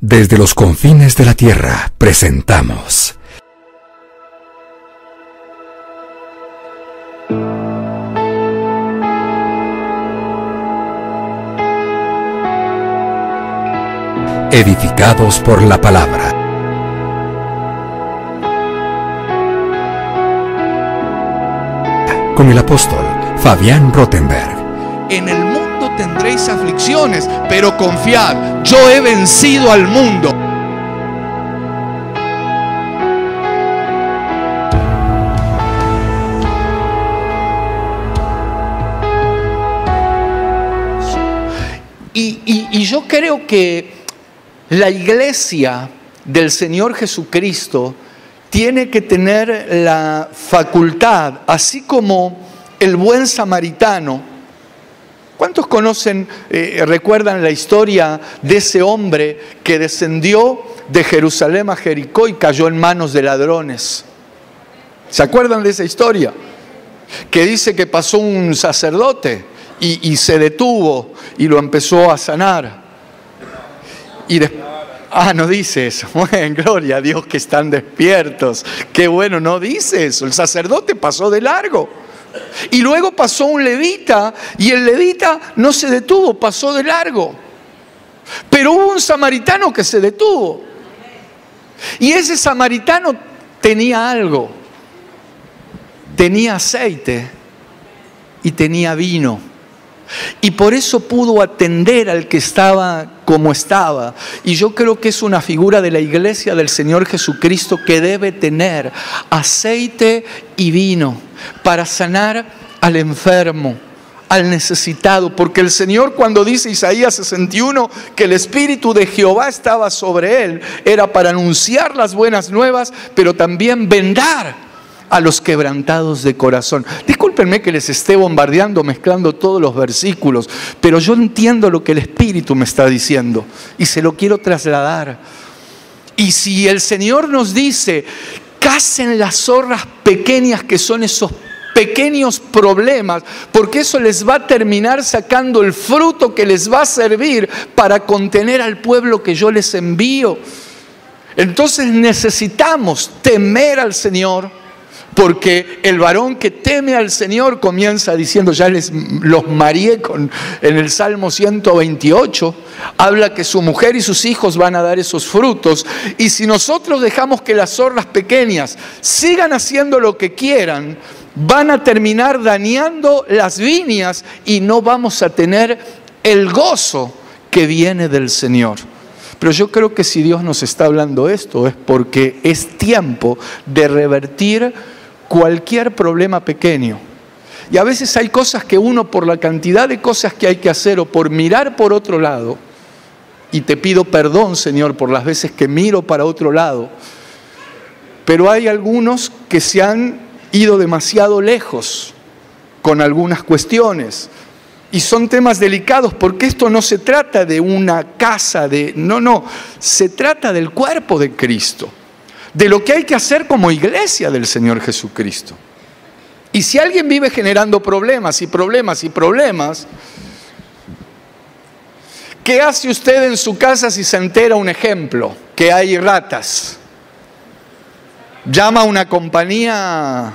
Desde los confines de la tierra presentamos Edificados por la Palabra. Con el apóstol Fabián Rottenberg. En el mundo tendréis aflicciones, pero confiad, yo he vencido al mundo. Y yo creo que la iglesia del Señor Jesucristo tiene que tener la facultad, así como el buen samaritano. ¿Cuántos conocen, recuerdan la historia de ese hombre que descendió de Jerusalén a Jericó y cayó en manos de ladrones? ¿Se acuerdan de esa historia? Que dice que pasó un sacerdote y se detuvo y lo empezó a sanar. No dice eso. Bueno, gloria a Dios que están despiertos. Qué bueno, no dice eso. El sacerdote pasó de largo. Y luego pasó un levita y el levita no se detuvo, pasó de largo. Pero hubo un samaritano que se detuvo. Y ese samaritano tenía algo. Tenía aceite y tenía vino. Y por eso pudo atender al que estaba como estaba. Y yo creo que es una figura de la iglesia del Señor Jesucristo que debe tener aceite y vino para sanar al enfermo, al necesitado. Porque el Señor, cuando dice Isaías 61 que el Espíritu de Jehová estaba sobre él, era para anunciar las buenas nuevas, pero también vendar a los quebrantados de corazón. Discúlpenme que les esté bombardeando, mezclando todos los versículos, pero yo entiendo lo que el Espíritu me está diciendo y se lo quiero trasladar. Y si el Señor nos dice, cacen las zorras pequeñas, que son esos pequeños problemas, porque eso les va a terminar sacando el fruto que les va a servir para contener al pueblo que yo les envío. Entonces necesitamos temer al Señor. Porque el varón que teme al Señor comienza diciendo, ya los mareé en el Salmo 128, habla que su mujer y sus hijos van a dar esos frutos. Y si nosotros dejamos que las zorras pequeñas sigan haciendo lo que quieran, van a terminar dañando las viñas y no vamos a tener el gozo que viene del Señor. Pero yo creo que si Dios nos está hablando esto es porque es tiempo de revertir cualquier problema pequeño. Y a veces hay cosas que uno, por la cantidad de cosas que hay que hacer o por mirar por otro lado, y te pido perdón, Señor, por las veces que miro para otro lado, pero hay algunos que se han ido demasiado lejos con algunas cuestiones. Y son temas delicados porque esto no se trata de una casa, no, se trata del cuerpo de Cristo. De lo que hay que hacer como iglesia del Señor Jesucristo. Y si alguien vive generando problemas y problemas y problemas, ¿qué hace usted en su casa si se entera, un ejemplo, que hay ratas? Llama a una compañía,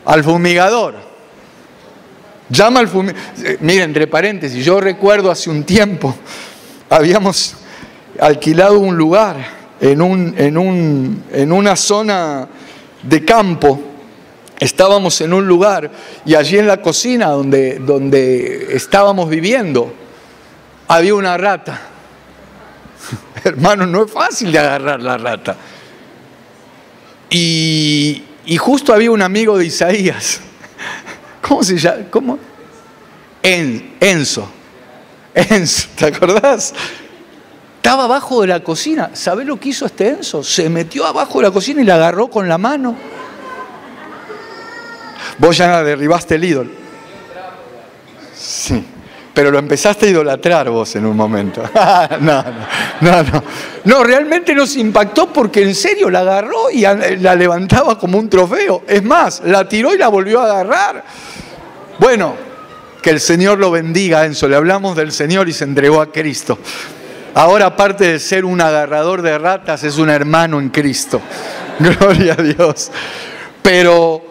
al fumigador. Llama al fumigador. Mira, entre paréntesis, yo recuerdo hace un tiempo, habíamos alquilado un lugar en una zona de campo. Estábamos en un lugar y allí en la cocina donde estábamos viviendo había una rata. Hermano, no es fácil de agarrar la rata. Y justo había un amigo de Isaías. ¿Cómo se llama? ¿Cómo? Enzo, ¿te acordás? Estaba abajo de la cocina. ¿Sabés lo que hizo este Enzo? Se metió abajo de la cocina y la agarró con la mano. Vos ya derribaste el ídolo. Sí, pero lo empezaste a idolatrar vos en un momento. No, realmente nos impactó porque en serio la agarró y la levantaba como un trofeo. Es más, la tiró y la volvió a agarrar. Bueno, que el Señor lo bendiga, Enzo. Le hablamos del Señor y se entregó a Cristo. Ahora, aparte de ser un agarrador de ratas, es un hermano en Cristo. Gloria a Dios. Pero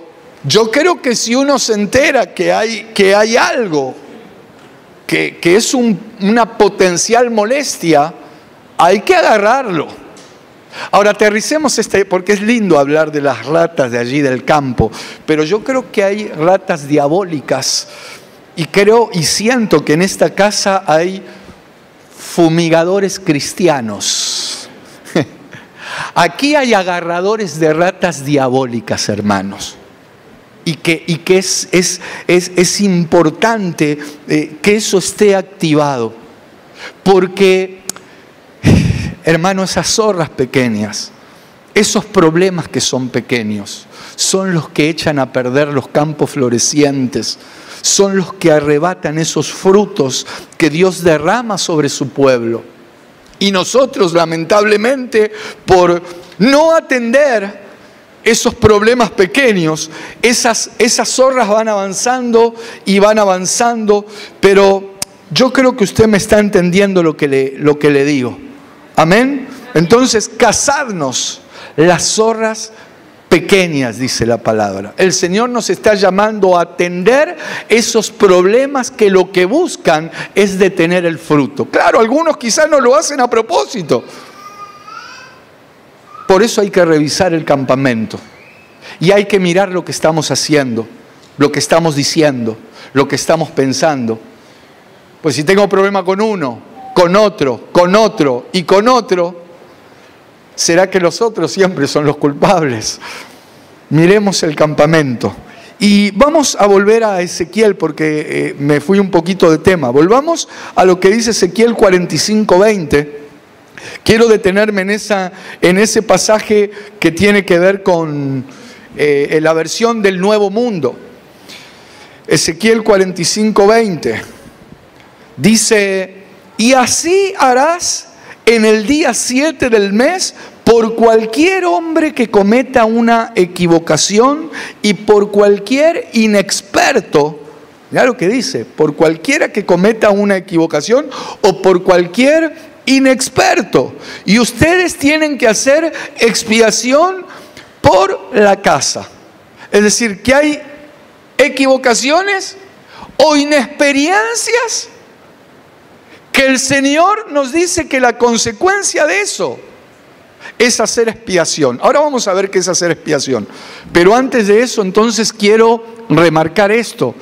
yo creo que si uno se entera que hay algo que es una potencial molestia, hay que agarrarlo. Ahora aterricemos porque es lindo hablar de las ratas de allí del campo, pero yo creo que hay ratas diabólicas y creo y siento que en esta casa hay fumigadores cristianos. Aquí hay agarradores de ratas diabólicas, hermanos. Y que es importante que eso esté activado. Porque, hermano, esas zorras pequeñas, esos problemas que son pequeños, son los que echan a perder los campos florecientes, son los que arrebatan esos frutos que Dios derrama sobre su pueblo. Y nosotros, lamentablemente, por no atender esos problemas pequeños, esas zorras van avanzando y van avanzando, pero yo creo que usted me está entendiendo lo que le digo. ¿Amén? Entonces, cazadnos las zorras pequeñas, dice la palabra. El Señor nos está llamando a atender esos problemas que lo que buscan es detener el fruto. Claro, algunos quizás no lo hacen a propósito. Por eso hay que revisar el campamento y hay que mirar lo que estamos haciendo, lo que estamos diciendo, lo que estamos pensando. Pues si tengo problema con uno, con otro y con otro, ¿será que los otros siempre son los culpables? Miremos el campamento. Y vamos a volver a Ezequiel porque me fui un poquito de tema. Volvamos a lo que dice Ezequiel 45:20. Quiero detenerme en ese pasaje que tiene que ver con la versión del Nuevo Mundo. Ezequiel 45:20 dice: y así harás en el día 7 del mes por cualquier hombre que cometa una equivocación y por cualquier inexperto. Mira lo que dice: por cualquiera que cometa una equivocación o por cualquier inexperto. Y ustedes tienen que hacer expiación por la casa. Es decir, que hay equivocaciones o inexperiencias que el Señor nos dice que la consecuencia de eso es hacer expiación. Ahora vamos a ver qué es hacer expiación. Pero antes de eso, entonces quiero remarcar esto.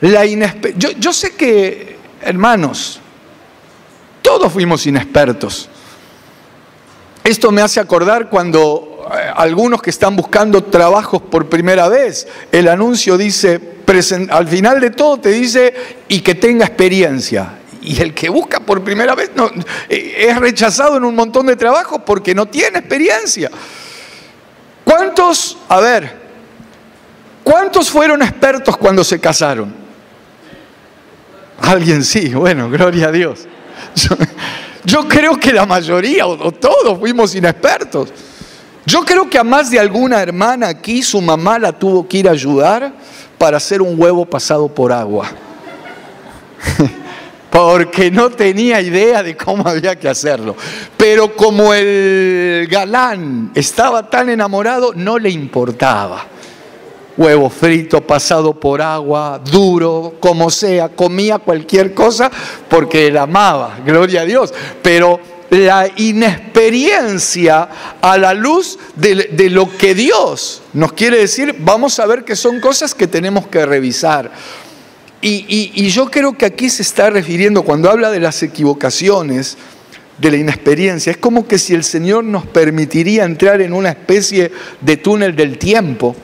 Yo sé que, hermanos, todos fuimos inexpertos. Esto me hace acordar cuando algunos que están buscando trabajos por primera vez, el anuncio dice, al final de todo te dice, y que tenga experiencia. Y el que busca por primera vez es rechazado en un montón de trabajos porque no tiene experiencia. ¿Cuántos fueron expertos cuando se casaron? Alguien sí, bueno, gloria a Dios. Yo creo que la mayoría o todos fuimos inexpertos. Yo creo que a más de alguna hermana aquí su mamá la tuvo que ir a ayudar para hacer un huevo pasado por agua. Porque no tenía idea de cómo había que hacerlo. Pero como el galán estaba tan enamorado, no le importaba. Huevo frito, pasado por agua, duro, como sea, comía cualquier cosa porque la amaba, gloria a Dios. Pero la inexperiencia a la luz de lo que Dios nos quiere decir, vamos a ver que son cosas que tenemos que revisar. Y yo creo que aquí se está refiriendo, cuando habla de las equivocaciones, de la inexperiencia, es como que si el Señor nos permitiría entrar en una especie de túnel del tiempo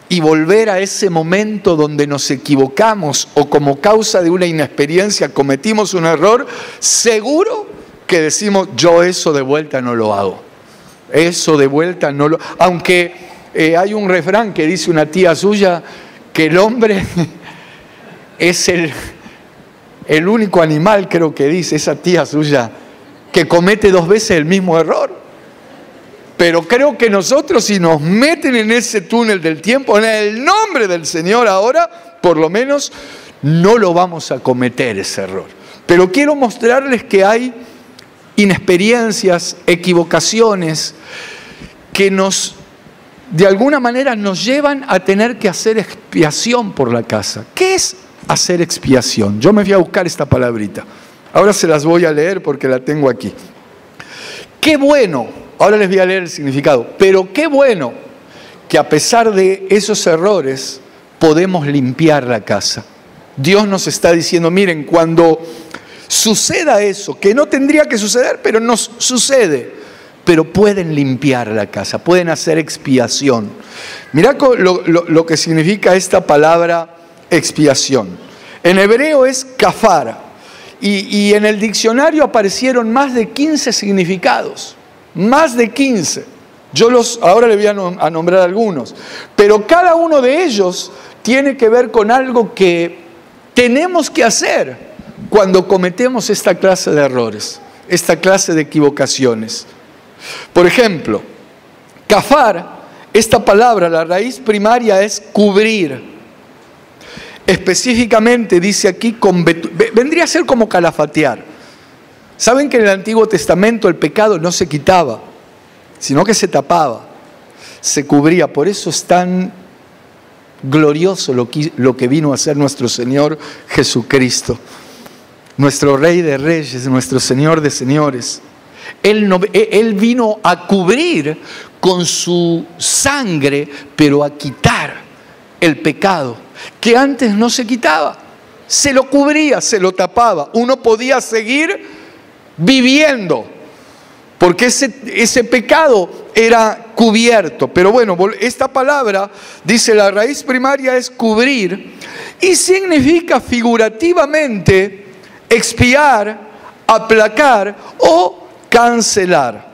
y volver a ese momento donde nos equivocamos o como causa de una inexperiencia cometimos un error, seguro que decimos, yo eso de vuelta no lo hago. Eso de vuelta no lo... Aunque hay un refrán que dice una tía suya, que el hombre es el único animal, creo que dice esa tía suya, que comete 2 veces el mismo error. Pero creo que nosotros, si nos meten en ese túnel del tiempo, en el nombre del Señor ahora, por lo menos no lo vamos a cometer ese error. Pero quiero mostrarles que hay inexperiencias, equivocaciones, que de alguna manera nos llevan a tener que hacer expiación por la casa. ¿Qué es hacer expiación? Yo me fui a buscar esta palabrita. Ahora se las voy a leer porque la tengo aquí. Qué bueno, ahora les voy a leer el significado, pero qué bueno que a pesar de esos errores podemos limpiar la casa. Dios nos está diciendo, miren, cuando suceda eso, que no tendría que suceder, pero nos sucede, pero pueden limpiar la casa, pueden hacer expiación. Mirá lo que significa esta palabra expiación. En hebreo es kafar, y en el diccionario aparecieron más de 15 significados, más de 15. Ahora le voy a nombrar algunos, pero cada uno de ellos tiene que ver con algo que tenemos que hacer cuando cometemos esta clase de errores, esta clase de equivocaciones. Por ejemplo, kafar, esta palabra, la raíz primaria es cubrir. Específicamente dice aquí, vendría a ser como calafatear. Saben que en el Antiguo Testamento el pecado no se quitaba, sino que se tapaba, se cubría. Por eso es tan glorioso lo que vino a ser nuestro Señor Jesucristo, nuestro Rey de Reyes, nuestro Señor de Señores. Él vino a cubrir con su sangre, pero a quitar el pecado que antes no se quitaba. Se lo cubría, se lo tapaba. Uno podía seguir viviendo porque ese pecado era cubierto. Pero bueno, esta palabra, dice, la raíz primaria es cubrir y significa figurativamente expiar, aplacar o cancelar.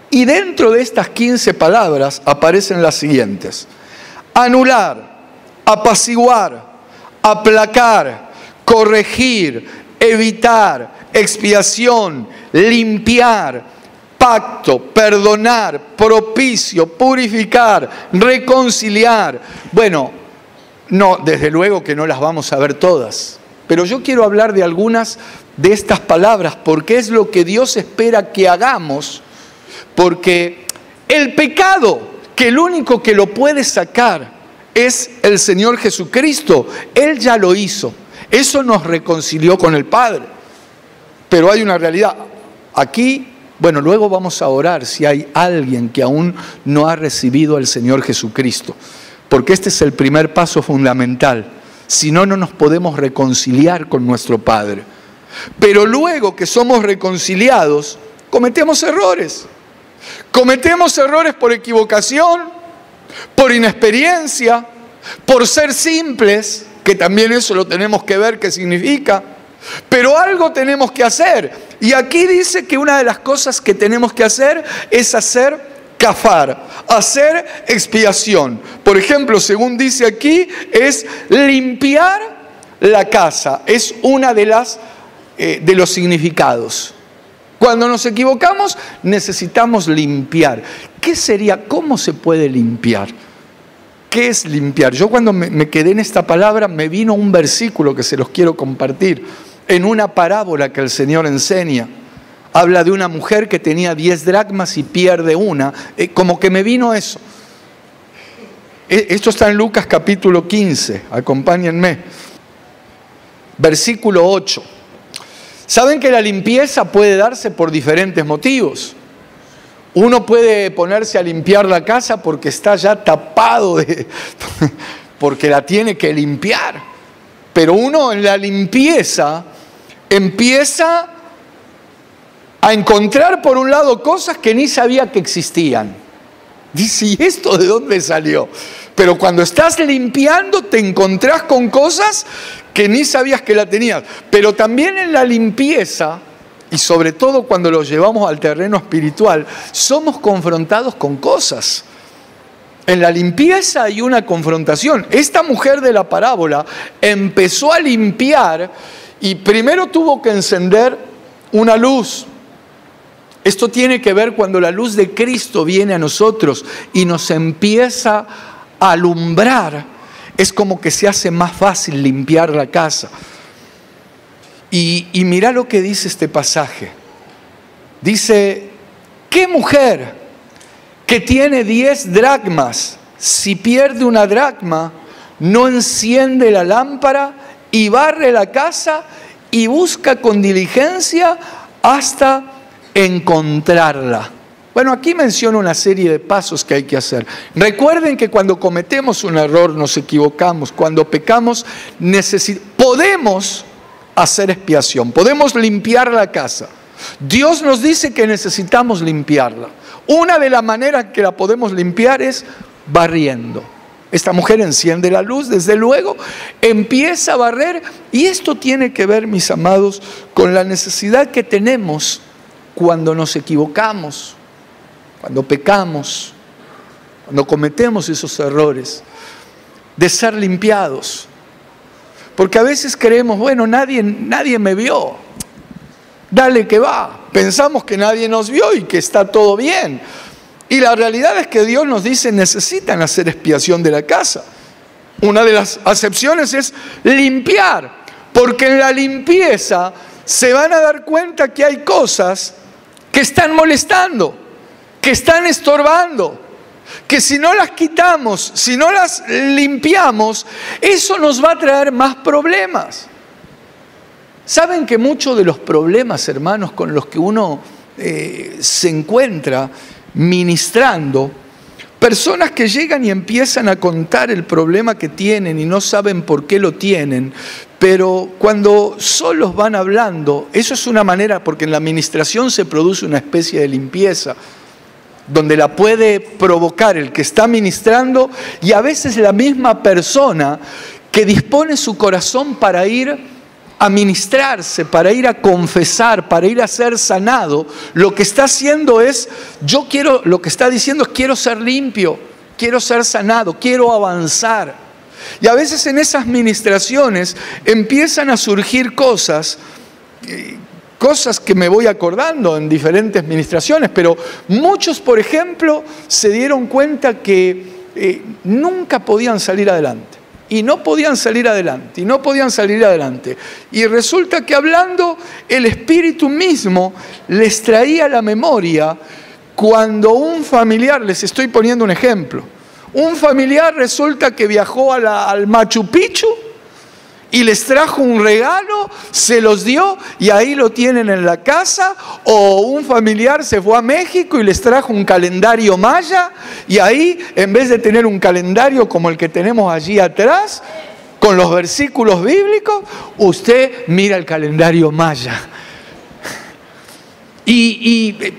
Y dentro de estas 15 palabras aparecen las siguientes: anular, apaciguar, aplacar, corregir, evitar, expiación, limpiar, pacto, perdonar, propicio, purificar, reconciliar. Bueno, no, desde luego que no las vamos a ver todas, pero yo quiero hablar de algunas de estas palabras porque es lo que Dios espera que hagamos, porque el pecado, que el único que lo puede sacar es el Señor Jesucristo, Él ya lo hizo. Eso nos reconcilió con el Padre. Pero hay una realidad. Aquí, bueno, luego vamos a orar si hay alguien que aún no ha recibido al Señor Jesucristo, porque este es el primer paso fundamental. Si no, no nos podemos reconciliar con nuestro Padre. Pero luego que somos reconciliados, cometemos errores. Cometemos errores por equivocación, por inexperiencia, por ser simples, que también eso lo tenemos que ver qué significa. Pero algo tenemos que hacer. Y aquí dice que una de las cosas que tenemos que hacer es hacer kafar, hacer expiación. Por ejemplo, según dice aquí, es limpiar la casa. Es una de los significados. Cuando nos equivocamos, necesitamos limpiar. ¿Qué sería? ¿Cómo se puede limpiar? ¿Qué es limpiar? Yo cuando me quedé en esta palabra, me vino un versículo que se los quiero compartir. En una parábola que el Señor enseña, habla de una mujer que tenía 10 dracmas y pierde una. Como que me vino eso. Esto está en Lucas capítulo 15, acompáñenme. Versículo 8. Saben que la limpieza puede darse por diferentes motivos. Uno puede ponerse a limpiar la casa porque está ya tapado, porque la tiene que limpiar. Pero uno en la limpieza empieza a encontrar por un lado cosas que ni sabía que existían. Dice, ¿y esto de dónde salió? Pero cuando estás limpiando te encontrás con cosas que ni sabías que la tenías. Pero también en la limpieza, y sobre todo cuando lo llevamos al terreno espiritual, somos confrontados con cosas. En la limpieza hay una confrontación. Esta mujer de la parábola empezó a limpiar y primero tuvo que encender una luz. Esto tiene que ver cuando la luz de Cristo viene a nosotros y nos empieza a alumbrar. Es como que se hace más fácil limpiar la casa. Y mirá lo que dice este pasaje. Dice, ¿qué mujer que tiene 10 dracmas, si pierde una dracma, no enciende la lámpara y barre la casa y busca con diligencia hasta encontrarla? Bueno, aquí menciono una serie de pasos que hay que hacer. Recuerden que cuando cometemos un error, nos equivocamos, cuando pecamos, podemos hacer expiación, podemos limpiar la casa. Dios nos dice que necesitamos limpiarla. Una de las maneras que la podemos limpiar es barriendo. Esta mujer enciende la luz, desde luego, empieza a barrer, y esto tiene que ver, mis amados, con la necesidad que tenemos cuando nos equivocamos, cuando pecamos, cuando cometemos esos errores, de ser limpiados. Porque a veces creemos, bueno, nadie me vio, dale que va. Pensamos que nadie nos vio y que está todo bien. Y la realidad es que Dios nos dice, necesitan hacer expiación de la casa. Una de las acepciones es limpiar, porque en la limpieza se van a dar cuenta que hay cosas que están molestando, que están estorbando, que si no las quitamos, si no las limpiamos, eso nos va a traer más problemas. ¿Saben que muchos de los problemas, hermanos, con los que uno se encuentra ministrando, personas que llegan y empiezan a contar el problema que tienen y no saben por qué lo tienen, pero cuando solos van hablando, eso es una manera, porque en la administración se produce una especie de limpieza, donde la puede provocar el que está ministrando y a veces la misma persona que dispone su corazón para ir a ministrarse, para ir a confesar, para ir a ser sanado. Lo que está haciendo es, lo que está diciendo es, quiero ser limpio, quiero ser sanado, quiero avanzar. Y a veces en esas ministraciones empiezan a surgir cosas que me voy acordando en diferentes ministraciones, pero muchos, por ejemplo, se dieron cuenta que nunca podían salir adelante. Y no podían salir adelante, y no podían salir adelante. Y resulta que hablando, el Espíritu mismo les traía a la memoria cuando un familiar, les estoy poniendo un ejemplo, un familiar resulta que viajó al Machu Picchu y les trajo un regalo, se los dio y ahí lo tienen en la casa, o un familiar se fue a México y les trajo un calendario maya y ahí, en vez de tener un calendario como el que tenemos allí atrás, con los versículos bíblicos, usted mira el calendario maya.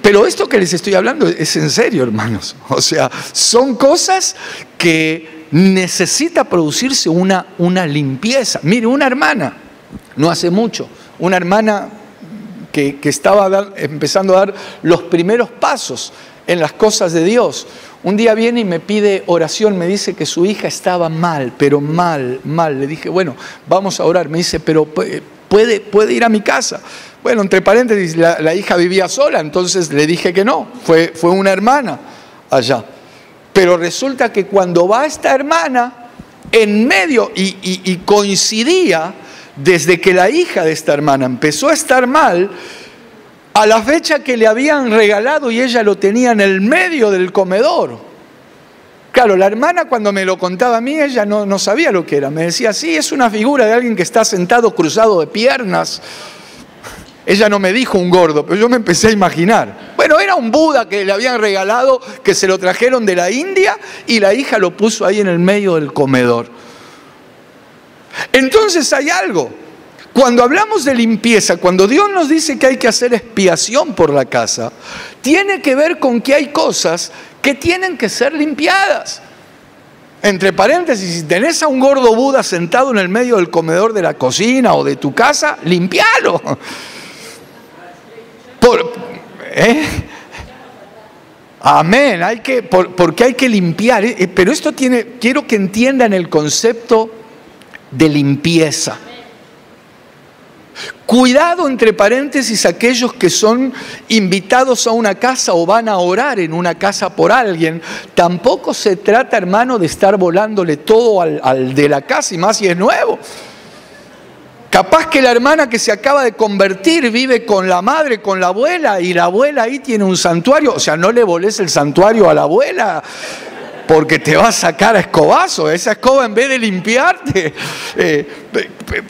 Pero esto que les estoy hablando es en serio, hermanos. O sea, son cosas que necesita producirse una limpieza. Mire, una hermana, no hace mucho, una hermana que estaba empezando a dar los primeros pasos en las cosas de Dios, un día viene y me pide oración, me dice que su hija estaba mal, pero mal. Le dije, bueno, vamos a orar. Me dice, pero puede ir a mi casa. Bueno, entre paréntesis, la hija vivía sola, entonces le dije que no, fue una hermana allá. Pero resulta que cuando va esta hermana, en medio, y coincidía desde que la hija de esta hermana empezó a estar mal, a la fecha que le habían regalado y ella lo tenía en el medio del comedor. Claro, la hermana cuando me lo contaba a mí, ella no sabía lo que era. Me decía, sí, es una figura de alguien que está sentado cruzado de piernas. Ella no me dijo un gordo, pero yo me empecé a imaginar. Bueno, era un Buda que le habían regalado, que se lo trajeron de la India y la hija lo puso ahí en el medio del comedor. Entonces hay algo. Cuando hablamos de limpieza, cuando Dios nos dice que hay que hacer expiación por la casa, tiene que ver con que hay cosas que tienen que ser limpiadas. Entre paréntesis, si tenés a un gordo Buda sentado en el medio del comedor de la cocina o de tu casa, limpialo. Amén, porque hay que limpiar. Pero esto quiero que entiendan el concepto de limpieza. Cuidado, entre paréntesis, aquellos que son invitados a una casa o van a orar en una casa por alguien. Tampoco se trata, hermano, de estar volándole todo al de la casa, y más si es nuevo. Capaz que la hermana que se acaba de convertir vive con la madre, con la abuela, y la abuela ahí tiene un santuario. O sea, no le volés el santuario a la abuela, porque te va a sacar a escobazo. Esa escoba, en vez de limpiarte.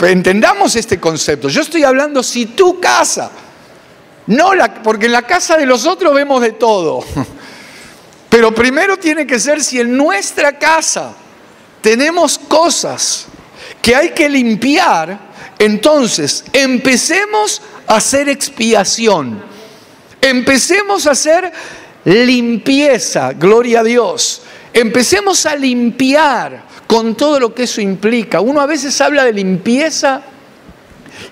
Entendamos este concepto. Yo estoy hablando si tu casa, porque en la casa de los otros vemos de todo. Pero primero tiene que ser si en nuestra casa tenemos cosas que hay que limpiar. Entonces, empecemos a hacer expiación. Empecemos a hacer limpieza, gloria a Dios. Empecemos a limpiar con todo lo que eso implica. Uno a veces habla de limpieza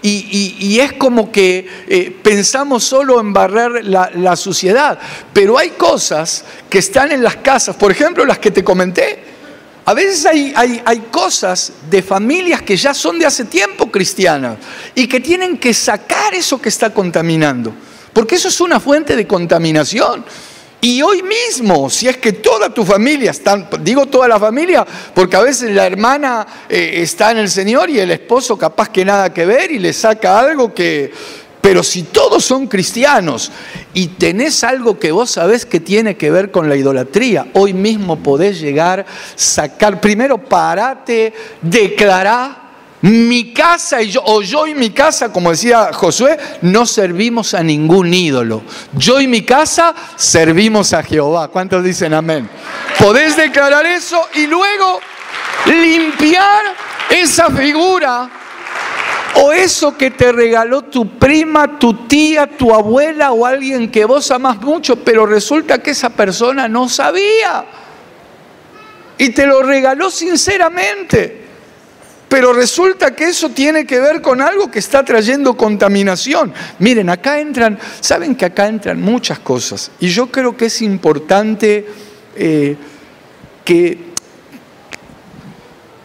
y es como que pensamos solo en barrer la suciedad. Pero hay cosas que están en las casas, por ejemplo, las que te comenté. A veces hay cosas de familias que ya son de hace tiempo cristianas y que tienen que sacar eso que está contaminando, porque eso es una fuente de contaminación. Y hoy mismo, si es que toda tu familia está, digo toda la familia, porque a veces la hermana está en el Señor y el esposo capaz que nada que ver y le saca algo que... Pero si todos son cristianos y tenés algo que vos sabés que tiene que ver con la idolatría, hoy mismo podés llegar, sacar, primero parate, declará, mi casa y yo, o yo y mi casa, como decía Josué, no servimos a ningún ídolo. Yo y mi casa servimos a Jehová. ¿Cuántos dicen amén? Podés declarar eso y luego limpiar esa figura o eso que te regaló tu prima, tu tía, tu abuela o alguien que vos amás mucho, pero resulta que esa persona no sabía y te lo regaló sinceramente. Pero resulta que eso tiene que ver con algo que está trayendo contaminación. Miren, acá entran, saben que acá entran muchas cosas. Y yo creo que es importante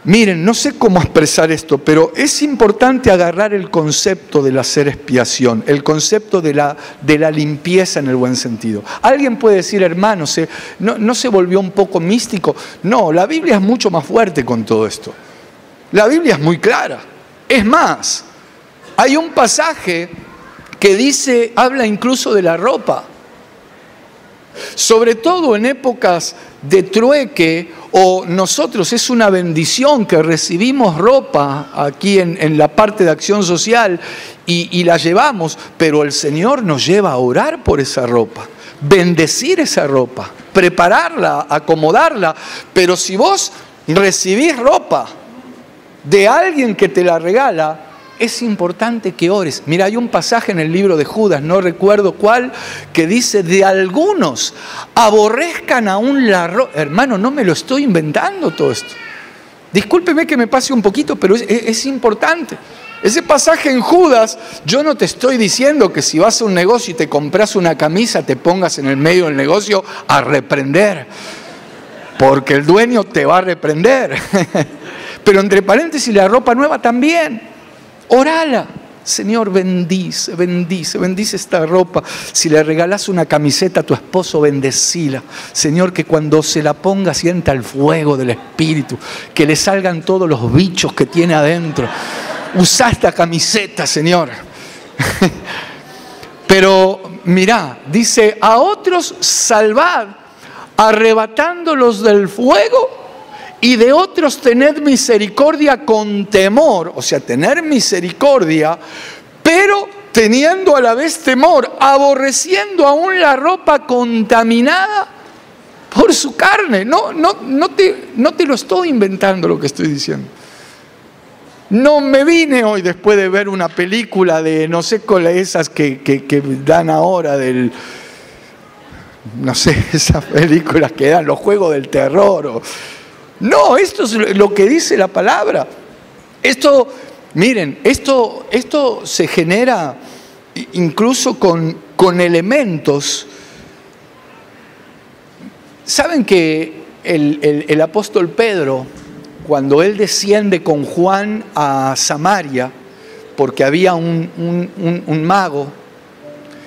miren, no sé cómo expresar esto, pero es importante agarrar el concepto del hacer expiación, el concepto de la limpieza en el buen sentido. Alguien puede decir, hermano, ¿no se volvió un poco místico? No, la Biblia es mucho más fuerte con todo esto. La Biblia es muy clara. Es más, hay un pasaje que dice, habla incluso de la ropa. Sobre todo en épocas de trueque, o nosotros es una bendición que recibimos ropa aquí en la parte de acción social y la llevamos, pero el Señor nos lleva a orar por esa ropa, bendecir esa ropa, prepararla, acomodarla. Pero si vos recibís ropa de alguien que te la regala, es importante que ores. Mira, hay un pasaje en el libro de Judas, no recuerdo cuál, que dice, de algunos aborrezcan aún la ropa. Hermano, no me lo estoy inventando todo esto. Discúlpeme que me pase un poquito, pero es importante. Ese pasaje en Judas, yo no te estoy diciendo que si vas a un negocio y te compras una camisa, te pongas en el medio del negocio a reprender, porque el dueño te va a reprender. Pero entre paréntesis, la ropa nueva también. Orala, Señor, bendice esta ropa. Si le regalas una camiseta a tu esposo, bendecila. Señor, que cuando se la ponga sienta el fuego del Espíritu, que le salgan todos los bichos que tiene adentro. Usa esta camiseta, Señor. Pero mirá, dice, a otros salvad, arrebatándolos del fuego, y de otros tened misericordia con temor, o sea, tener misericordia, pero teniendo a la vez temor, aborreciendo aún la ropa contaminada por su carne. No te lo estoy inventando lo que estoy diciendo. No me vine hoy después de ver una película de no sé cuáles esas que dan ahora del... No sé, esas películas que dan los juegos del terror. No, esto es lo que dice la palabra. Esto, miren, esto se genera incluso con elementos. ¿Saben que el apóstol Pedro, cuando él desciende con Juan a Samaria, porque había un mago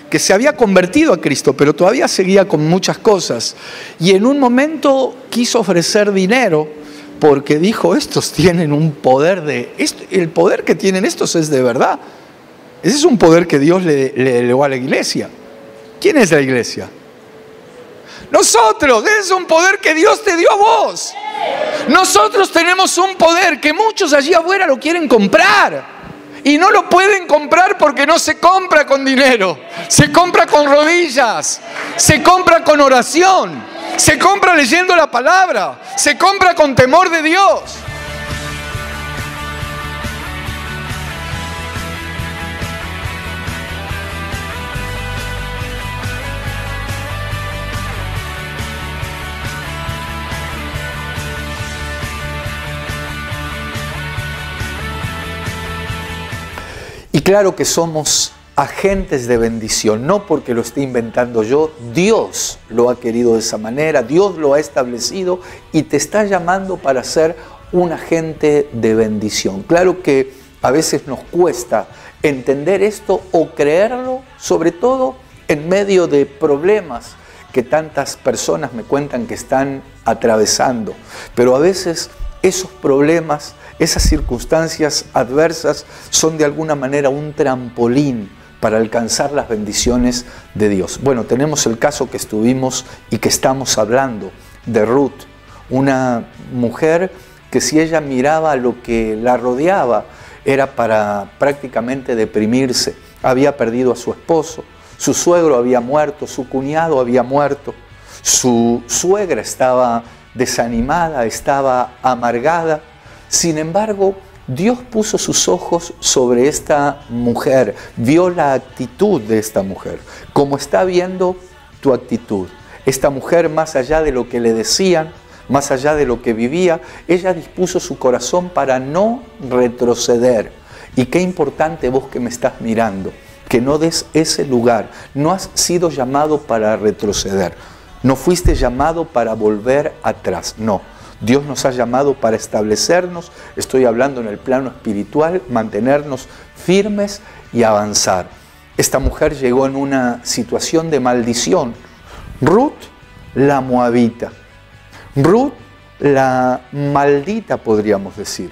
que se había convertido a Cristo, pero todavía seguía con muchas cosas, y en un momento quiso ofrecer dinero porque dijo, estos tienen un poder el poder que tienen estos es de verdad. Ese es un poder que Dios le elevó a la iglesia. ¿Quién es la iglesia? Nosotros. Ese es un poder que Dios te dio a vos. Nosotros tenemos un poder que muchos allí afuera lo quieren comprar. Y no lo pueden comprar porque no se compra con dinero. Se compra con rodillas. Se compra con oración. Se compra leyendo la palabra. Se compra con temor de Dios. Y claro que somos agentes de bendición, no porque lo esté inventando yo, Dios lo ha querido de esa manera, Dios lo ha establecido y te está llamando para ser un agente de bendición. Claro que a veces nos cuesta entender esto o creerlo, sobre todo en medio de problemas que tantas personas me cuentan que están atravesando, pero a veces esos problemas, esas circunstancias adversas son de alguna manera un trampolín para alcanzar las bendiciones de Dios. Bueno, tenemos el caso que estuvimos y que estamos hablando de Ruth, una mujer que si ella miraba lo que la rodeaba era para prácticamente deprimirse. Había perdido a su esposo, su suegro había muerto, su cuñado había muerto, su suegra estaba desanimada, estaba amargada. Sin embargo, Dios puso sus ojos sobre esta mujer, vio la actitud de esta mujer, como está viendo tu actitud. Esta mujer, más allá de lo que le decían, más allá de lo que vivía, ella dispuso su corazón para no retroceder. Y qué importante vos que me estás mirando, que no des ese lugar. No has sido llamado para retroceder, no fuiste llamado para volver atrás, no. Dios nos ha llamado para establecernos, estoy hablando en el plano espiritual, mantenernos firmes y avanzar. Esta mujer llegó en una situación de maldición. Ruth, la moabita. Ruth, la maldita, podríamos decir.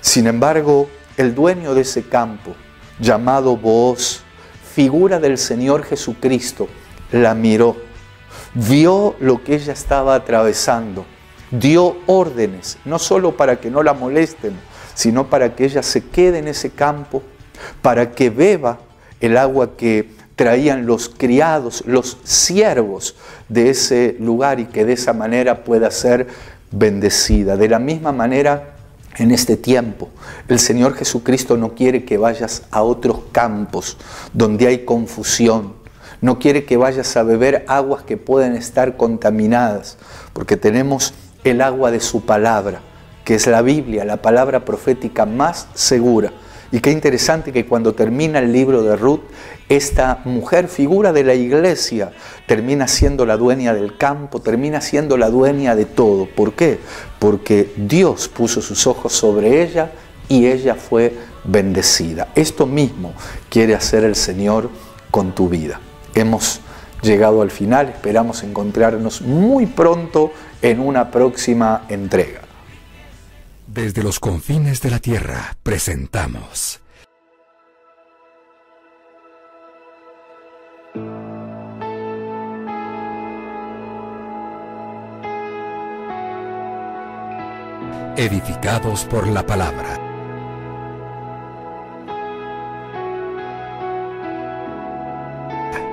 Sin embargo, el dueño de ese campo, llamado Booz, figura del Señor Jesucristo, la miró, vio lo que ella estaba atravesando. Dio órdenes, no solo para que no la molesten, sino para que ella se quede en ese campo, para que beba el agua que traían los criados, los siervos de ese lugar y que de esa manera pueda ser bendecida. De la misma manera, en este tiempo, el Señor Jesucristo no quiere que vayas a otros campos donde hay confusión. No quiere que vayas a beber aguas que pueden estar contaminadas, porque tenemos el agua de su palabra, que es la Biblia, la palabra profética más segura. Y qué interesante que cuando termina el libro de Ruth, esta mujer, figura de la iglesia, termina siendo la dueña del campo, termina siendo la dueña de todo. ¿Por qué? Porque Dios puso sus ojos sobre ella y ella fue bendecida. Esto mismo quiere hacer el Señor con tu vida. Hemos llegado al final, esperamos encontrarnos muy pronto en una próxima entrega. Desde los confines de la tierra presentamos Edificados por la Palabra.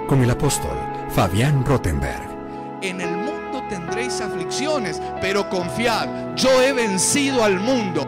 Con el apóstol Fabián Rottenberg. En el mundo tendréis aflicciones, pero confiad, yo he vencido al mundo.